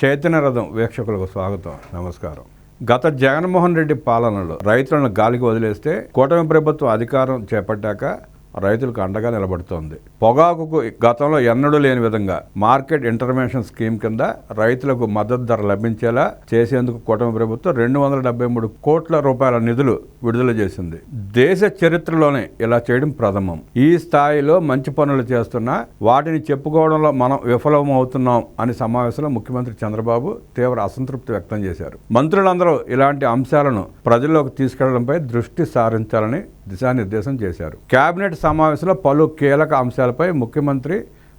చైతన్య రథం వీక్షకులకు స్వాగతం, నమస్కారం. గత జగన్మోహన్ రెడ్డి పాలనలో రైతులను గాలికి వదిలేస్తే కూటమి ప్రభుత్వం అధికారం చేపట్టాక రైతులకు అండగా నిలబడుతోంది. పొగాకుకు గతంలో ఎన్నడూ లేని విధంగా మార్కెట్ ఇంటర్వెన్షన్ స్కీమ్ కింద రైతులకు మద్దతు ధర లభించేలా చేసేందుకు కూటమి ప్రభుత్వం 273 కోట్ల రూపాయల నిధులు విడుదల చేసింది. దేశ చరిత్రలోనే ఇలా చేయడం ప్రథమం. ఈ స్థాయిలో మంచి పనులు చేస్తున్నా వాటిని చెప్పుకోవడంలో మనం విఫలమవుతున్నాం అని సమావేశంలో ముఖ్యమంత్రి చంద్రబాబు తీవ్ర అసంతృప్తి వ్యక్తం చేశారు. మంత్రులందరూ ఇలాంటి అంశాలను ప్రజల్లోకి తీసుకెళ్లడంపై దృష్టి సారించాలని దిశానిర్దేశం చేశారు. కేబినెట్ సమావేశంలో పలు కీలక అంశాలపై ముఖ్యమంత్రి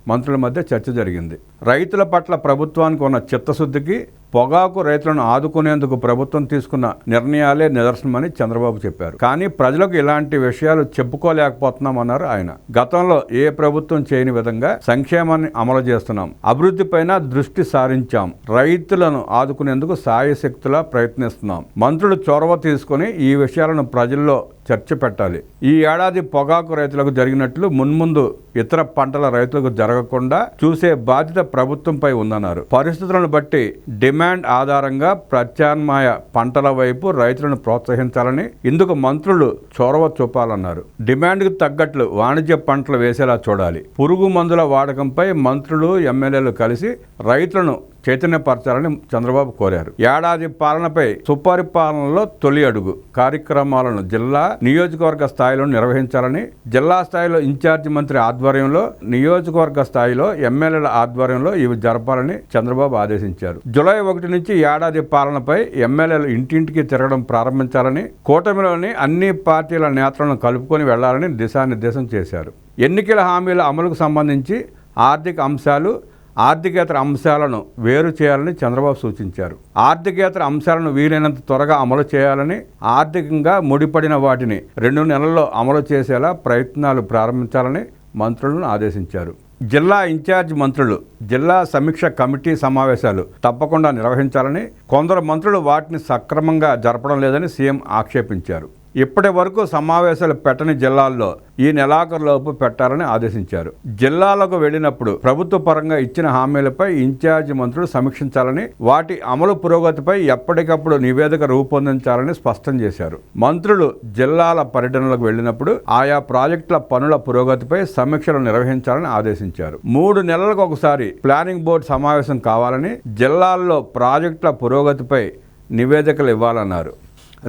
మంత్రుల మధ్య చర్చ జరిగింది. రైతుల పట్ల ప్రభుత్వానికి ఉన్న చిత్తశుద్ధికి పొగాకు రైతులను ఆదుకునేందుకు ప్రభుత్వం తీసుకున్న నిర్ణయాలే నిదర్శనమని చంద్రబాబు చెప్పారు. కానీ ప్రజలకు ఇలాంటి విషయాలు చెప్పుకోలేకపోతున్నామన్నారు ఆయన. గతంలో ఏ ప్రభుత్వం చేయని విధంగా సంక్షేమాన్ని అమలు చేస్తున్నాం, అభివృద్ధిపైన దృష్టి సారించాం, రైతులను ఆదుకునేందుకు సాయశక్తులా ప్రయత్నిస్తున్నాం. మంత్రులు చొరవ తీసుకుని ఈ విషయాలను ప్రజల్లో చర్చ పెట్టాలి. ఈ ఏడాది పొగాకు రైతులకు జరిగినట్లు మున్ముందు ఇతర పంటల రైతులకు జరగకుండా చూసే బాధ్యత ప్రభుత్వంపై ఉందన్నారు. పరిస్థితులను బట్టి డిమాండ్ ఆధారంగా ప్రత్యామ్నాయ పంటల వైపు రైతులను ప్రోత్సహించాలని, ఇందుకు మంత్రులు చొరవ చూపాలన్నారు. డిమాండ్కు తగ్గట్లు వాణిజ్య పంటలు వేసేలా చూడాలి. పురుగు మందుల వాడకంపై మంత్రులు, ఎమ్మెల్యేలు కలిసి రైతులను చైతన్యపరచాలని చంద్రబాబు కోరారు. ఏడాది పాలనపై సుపరిపాలనలో తొలి అడుగు కార్యక్రమాలను జిల్లా, నియోజకవర్గ స్థాయిలో నిర్వహించాలని, జిల్లా స్థాయిలో ఇన్ఛార్జి మంత్రి ఆధ్వర్యంలో, నియోజకవర్గ స్థాయిలో ఎమ్మెల్యేల ఆధ్వర్యంలో ఇవి జరపాలని చంద్రబాబు ఆదేశించారు. జూలై 1 నుంచి ఏడాది పాలనపై ఎమ్మెల్యేలు ఇంటింటికి తిరగడం ప్రారంభించాలని, కూటమిలోని అన్ని పార్టీల నేతలను కలుపుకొని వెళ్లాలని దిశానిర్దేశం చేశారు. ఎన్నికల హామీల అమలుకు సంబంధించి ఆర్థికేతర అంశాలను వేరు చేయాలని చంద్రబాబు సూచించారు. ఆర్థికేతర అంశాలను వీలైనంత త్వరగా అమలు చేయాలని, ఆర్థికంగా ముడిపడిన వాటిని 2 నెలల్లో అమలు చేసేలా ప్రయత్నాలు ప్రారంభించాలని మంత్రులను ఆదేశించారు. జిల్లా ఇన్ఛార్జ్ మంత్రులు జిల్లా సమీక్ష కమిటీ సమావేశాలు తప్పకుండా నిర్వహించాలని, కొందరు మంత్రులు వాటిని సక్రమంగా జరపడం లేదని సీఎం ఆక్షేపించారు. ఇప్పటి వరకు సమావేశాలు పెట్టని జిల్లాల్లో ఈ నెలాఖరులోపు పెట్టాలని ఆదేశించారు. జిల్లాలకు వెళ్లినప్పుడు ప్రభుత్వ పరంగా ఇచ్చిన హామీలపై ఇన్ఛార్జి మంత్రులు సమీక్షించాలని, వాటి అమలు పురోగతిపై ఎప్పటికప్పుడు నివేదిక రూపొందించాలని స్పష్టం చేశారు. మంత్రులు జిల్లాల పర్యటనలకు వెళ్లినప్పుడు ఆయా ప్రాజెక్టుల పనుల పురోగతిపై సమీక్షలు నిర్వహించాలని ఆదేశించారు. 3 నెలలకు ఒకసారి ప్లానింగ్ బోర్డు సమావేశం కావాలని, జిల్లాల్లో ప్రాజెక్టుల పురోగతిపై నివేదికలు ఇవ్వాలన్నారు.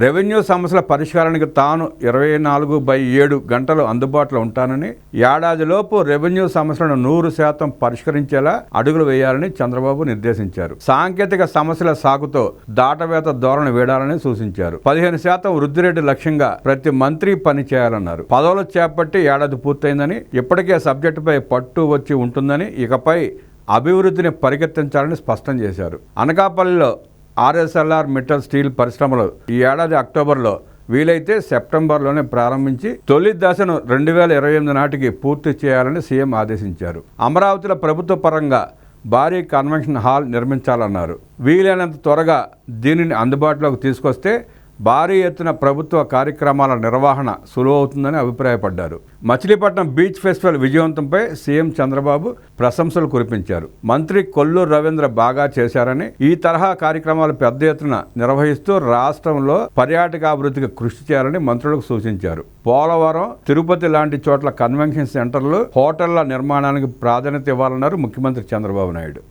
రెవెన్యూ సమస్యల పరిష్కారానికి తాను 24/7 గంటలు అందుబాటులో ఉంటానని, ఏడాదిలోపు రెవెన్యూ సమస్యలను 100% పరిష్కరించేలా అడుగులు వేయాలని చంద్రబాబు నిర్దేశించారు. సాంకేతిక సమస్యల సాకుతో దాటవేత ధోరణి వీడాలని సూచించారు. 15% వృద్ధి రేటు లక్ష్యంగా ప్రతి మంత్రి పని చేయాలన్నారు. పదవులు చేపట్టి ఏడాది పూర్తయిందని, ఇప్పటికే సబ్జెక్టుపై పట్టు వచ్చి ఉంటుందని, ఇకపై అభివృద్ధిని పరిగెత్తించాలని స్పష్టం చేశారు. అనకాపల్లిలో ఆర్ఎస్ఎల్ఆర్ మెటల్ స్టీల్ పరిశ్రమలు ఈ ఏడాది అక్టోబర్లో, వీలైతే సెప్టెంబర్లోనే ప్రారంభించి తొలి దశను 2028 నాటికి పూర్తి చేయాలని సీఎం ఆదేశించారు. అమరావతిలో ప్రభుత్వ పరంగా భారీ కన్వెన్షన్ హాల్ నిర్మించాలన్నారు. వీలైనంత త్వరగా దీనిని అందుబాటులోకి తీసుకొస్తే భారీ ఎత్తున ప్రభుత్వ కార్యక్రమాల నిర్వహణ సులువవుతుందని అభిప్రాయపడ్డారు. మచిలీపట్నం బీచ్ ఫెస్టివల్ విజయవంతంపై సీఎం చంద్రబాబు ప్రశంసలు కురిపించారు. మంత్రి కొల్లూరు రవీంద్ర బాగా చేశారని, ఈ తరహా కార్యక్రమాలు పెద్ద ఎత్తున నిర్వహిస్తూ రాష్ట్రంలో పర్యాటకాభివృద్ధికి కృషి చేయాలని మంత్రులకు సూచించారు. పోలవరం, తిరుపతి లాంటి చోట్ల కన్వెన్షన్ సెంటర్లు, హోటళ్ల నిర్మాణానికి ప్రాధాన్యత ఇవ్వాలన్నారు ముఖ్యమంత్రి చంద్రబాబు నాయుడు.